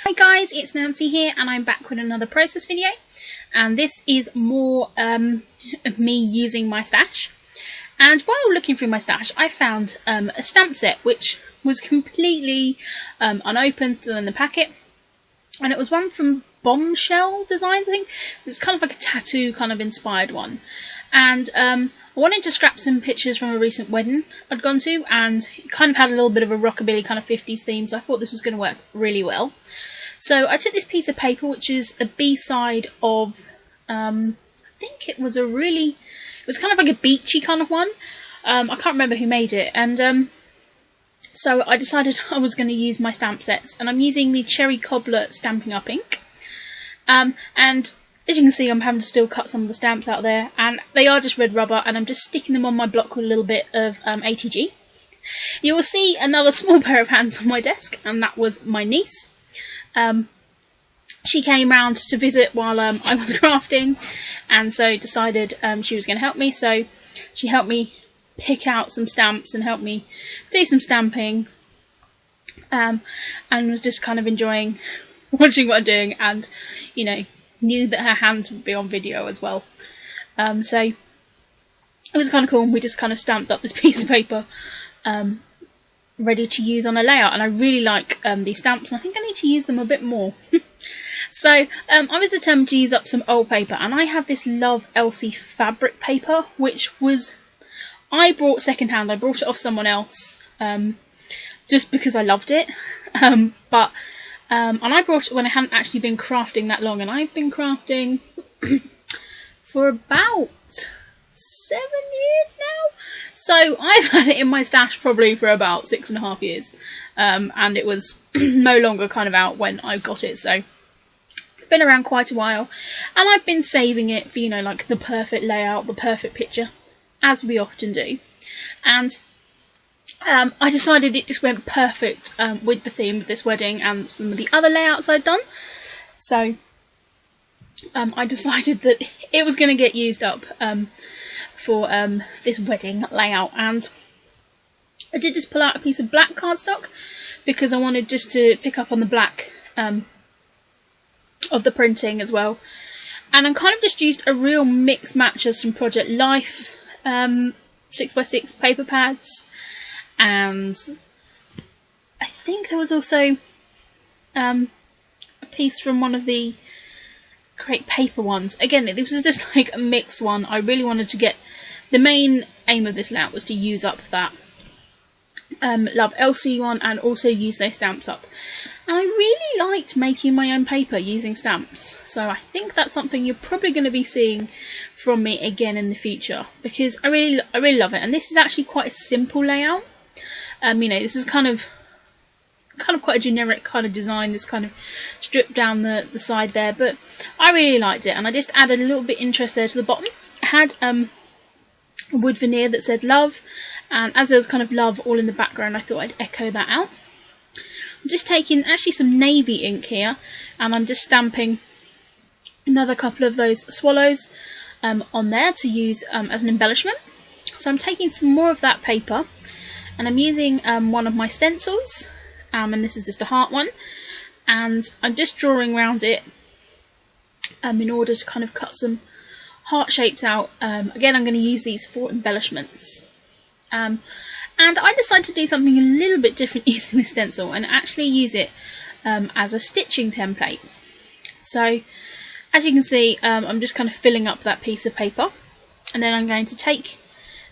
Hi guys, it's Nancy here and I'm back with another process video, and this is more of me using my stash. And while looking through my stash I found a stamp set which was completely unopened, still in the packet, and it was one from Bombshell Designs, I think. It was kind of like a tattoo kind of inspired one, and I wanted to scrap some pictures from a recent wedding I'd gone to, and it kind of had a little bit of a rockabilly kind of 50s theme, so I thought this was going to work really well. So I took this piece of paper, which is a B-side of, I think it was kind of like a beachy kind of one. I can't remember who made it, and so I decided I was going to use my stamp sets, and I'm using the Cherry Cobbler Stampin' Up ink. And as you can see, I'm having to still cut some of the stamps out there, and they are just red rubber, and I'm just sticking them on my block with a little bit of ATG. You will see another small pair of hands on my desk, and that was my niece. She came round to visit while I was crafting, and so decided she was going to help me. So she helped me pick out some stamps and helped me do some stamping, and was just kind of enjoying watching what I'm doing, and you know, knew that her hands would be on video as well. So it was kind of cool, and we just kind of stamped up this piece of paper ready to use on a layout, and I really like these stamps, and I think I need to use them a bit more. So I was determined to use up some old paper, and I have this Love Elsie fabric paper, which I brought secondhand. I brought it off someone else just because I loved it, and I brought it when I hadn't actually been crafting that long, and I've been crafting for about 7 years now. So I've had it in my stash probably for about 6.5 years, and it was no longer kind of out when I got it, so it's been around quite a while, and I've been saving it for, you know, like the perfect layout, the perfect picture, as we often do. And I decided it just went perfect with the theme of this wedding and some of the other layouts I'd done. So I decided that it was going to get used up for this wedding layout, and I did just pull out a piece of black cardstock because I wanted just to pick up on the black of the printing as well. And I kind of just used a real mix match of some Project Life 6x6 paper pads, and I think there was also a piece from one of the Create Paper ones. Again, this was just like a mix one. I really wanted to get, the main aim of this layout was to use up that Love Elsie one, and also use those stamps up. And I really liked making my own paper using stamps, so I think that's something you're probably going to be seeing from me again in the future, because I really love it. And this is actually quite a simple layout. You know, this is kind of quite a generic kind of design, this kind of stripped down the side there, but I really liked it, and I just added a little bit interest there to the bottom. I had a wood veneer that said love, and as there was kind of love all in the background, I thought I'd echo that out. I'm just taking actually some navy ink here, and I'm just stamping another couple of those swallows on there to use as an embellishment. So I'm taking some more of that paper, and I'm using one of my stencils, and this is just a heart one, and I'm just drawing around it in order to kind of cut some heart shapes out. Again, I'm going to use these for embellishments. And I decided to do something a little bit different using this stencil, and actually use it as a stitching template. So as you can see, I'm just kind of filling up that piece of paper, and then I'm going to take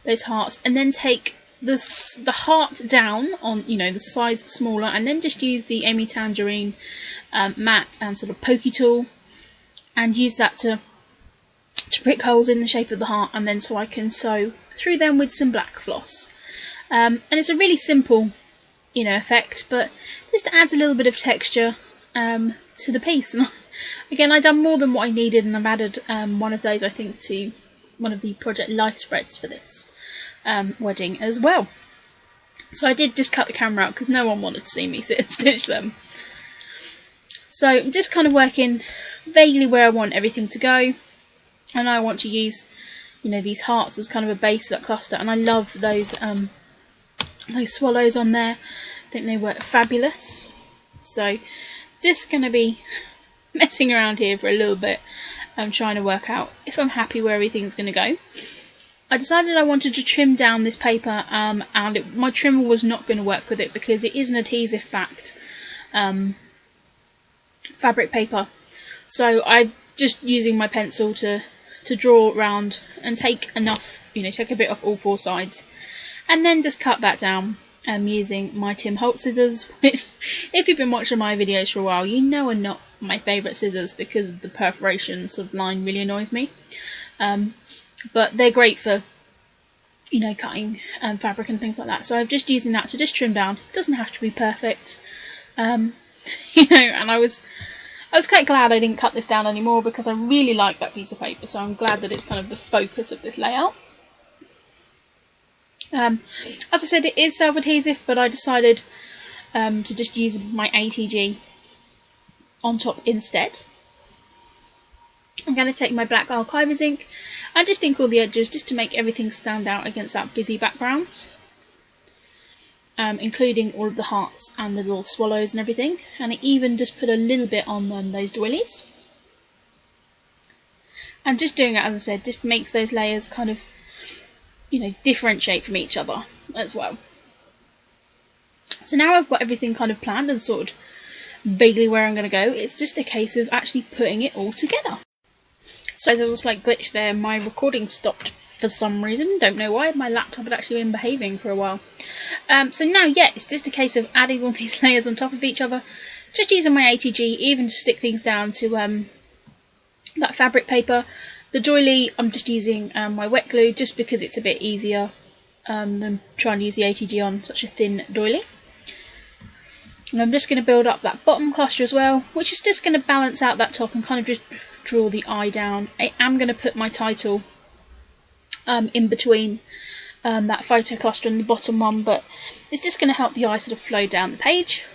those hearts and then take the heart down on, you know, the size smaller, and then just use the Amy Tangerine matte and sort of pokey tool, and use that to prick holes in the shape of the heart, and then so I can sew through them with some black floss. And it's a really simple, you know, effect, but just adds a little bit of texture to the piece. And again, I've done more than what I needed, and I've added one of those, I think, to one of the Project Life spreads for this wedding as well. So I did just cut the camera out because no one wanted to see me sit and stitch them. So I'm just kind of working vaguely where I want everything to go, and I want to use, you know, these hearts as kind of a base of that cluster, and I love those swallows on there. I think they work fabulous. So just going to be messing around here for a little bit. I'm trying to work out if I'm happy where everything's going to go. I decided I wanted to trim down this paper, and my trimmer was not going to work with it because it is an adhesive backed fabric paper. So I'm just using my pencil to draw around and take enough, take a bit off all four sides, and then just cut that down using my Tim Holtz scissors, which, if you've been watching my videos for a while, you know are not my favourite scissors because the perforation sort of line really annoys me. But they're great for, cutting fabric and things like that. So I'm just using that to just trim down. It doesn't have to be perfect, and I was quite glad I didn't cut this down anymore because I really like that piece of paper. So I'm glad that it's kind of the focus of this layout. As I said, it is self-adhesive, but I decided to just use my ATG on top instead. I'm going to take my black archiver's ink and just ink all the edges just to make everything stand out against that busy background, including all of the hearts and the little swallows and everything, and I even just put a little bit on those doilies. And just doing it, as I said, just makes those layers kind of, differentiate from each other as well. So now I've got everything kind of planned and sort of vaguely where I'm going to go, it's just a case of actually putting it all together. So as I was glitch there, my recording stopped for some reason, don't know why. My laptop had actually been behaving for a while. So now, it's just a case of adding all these layers on top of each other, just using my ATG, even to stick things down to that fabric paper. The doily, I'm just using my wet glue, just because it's a bit easier than trying to use the ATG on such a thin doily. And I'm just going to build up that bottom cluster as well, which is just going to balance out that top and kind of just draw the eye down. I am going to put my title in between that photo cluster and the bottom one, but it's just going to help the eye sort of flow down the page.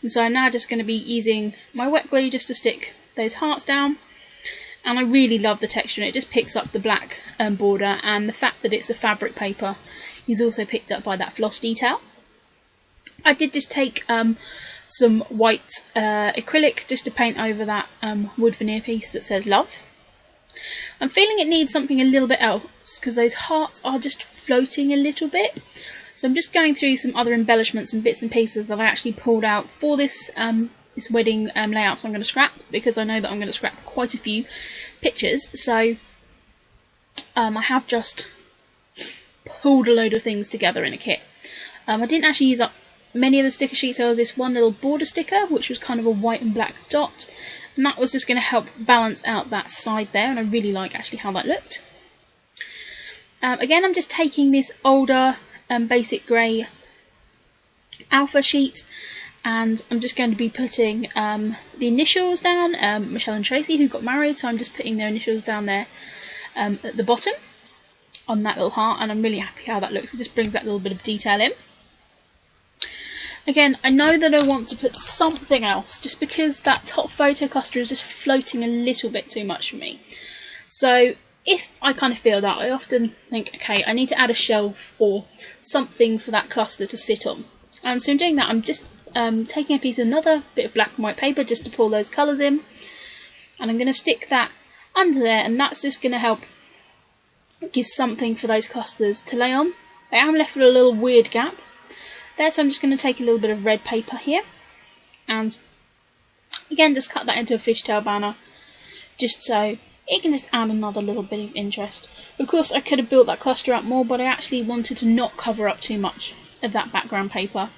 And so I'm now just going to be using my wet glue just to stick those hearts down. And I really love the texture, and it just picks up the black border, and the fact that it's a fabric paper is also picked up by that floss detail. I did just take some white acrylic just to paint over that wood veneer piece that says love. I'm feeling it needs something a little bit else because those hearts are just floating a little bit. So I'm just going through some other embellishments and bits and pieces that I actually pulled out for this this wedding layout. So I'm going to scrap, because I know that I'm going to scrap quite a few pictures. So I have just pulled a load of things together in a kit. I didn't actually use up many of the sticker sheets. There was this one little border sticker which was kind of a white and black dot, and that was just going to help balance out that side there, and I really like actually how that looked. Again, I'm just taking this older basic grey alpha sheet, and I'm just going to be putting the initials down, Michelle and Tracy, who got married, so I'm just putting their initials down there at the bottom on that little heart, and I'm really happy how that looks. It just brings that little bit of detail in. Again, I know that I want to put something else, just because that top photo cluster is just floating a little bit too much for me. So if I kind of feel that, I often think, okay, I need to add a shelf or something for that cluster to sit on. And so in doing that, I'm just taking a piece of another bit of black and white paper just to pull those colours in. And I'm going to stick that under there, and that's just going to help give something for those clusters to lay on. I am left with a little weird gap there, so I'm just going to take a little bit of red paper here and again just cut that into a fishtail banner, just so it can just add another little bit of interest. Of course I could have built that cluster up more, but I actually wanted to not cover up too much of that background paper,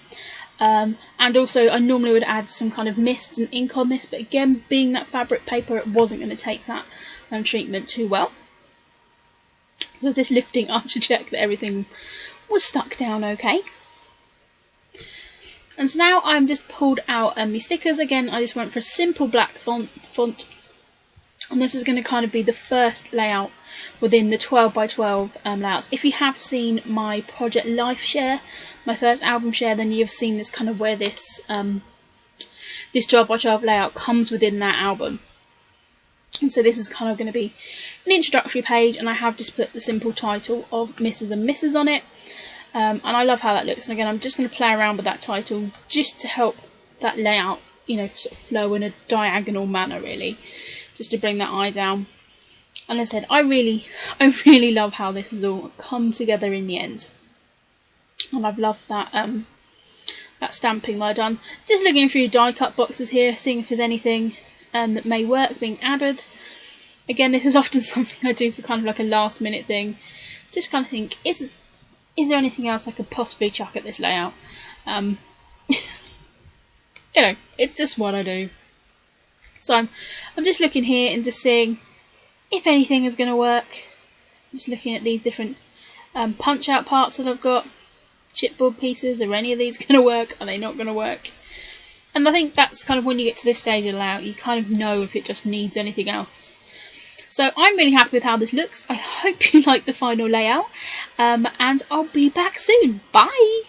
and also I normally would add some kind of mist and ink on this, but again, being that fabric paper, it wasn't going to take that treatment too well. I was just lifting up to check that everything was stuck down okay. And so now I'm just pulled out my stickers. Again, I just went for a simple black font, and this is going to kind of be the first layout within the 12 by 12 layouts. If you have seen my Project Life share, my first album share, then you've seen this kind of where this this 12 by 12 layout comes within that album. And so this is kind of going to be an introductory page, and I have just put the simple title of Mrs. and Mrs. on it. And I love how that looks, and again I'm just going to play around with that title just to help that layout, you know, sort of flow in a diagonal manner, really, just to bring that eye down. And as I said, I really love how this has all come together in the end. And I've loved that that stamping that I've done. Just looking through die cut boxes here, seeing if there's anything that may work being added. Again, this is often something I do for kind of like a last minute thing. Just kind of think, is there anything else I could possibly chuck at this layout? You know, it's just what I do. So I'm just looking here and just seeing if anything is going to work. Just looking at these different punch out parts that I've got. Chipboard pieces, are any of these going to work? Are they not going to work? And I think that's kind of when you get to this stage of the layout, you kind of know if it just needs anything else. So I'm really happy with how this looks. I hope you like the final layout, and I'll be back soon. Bye!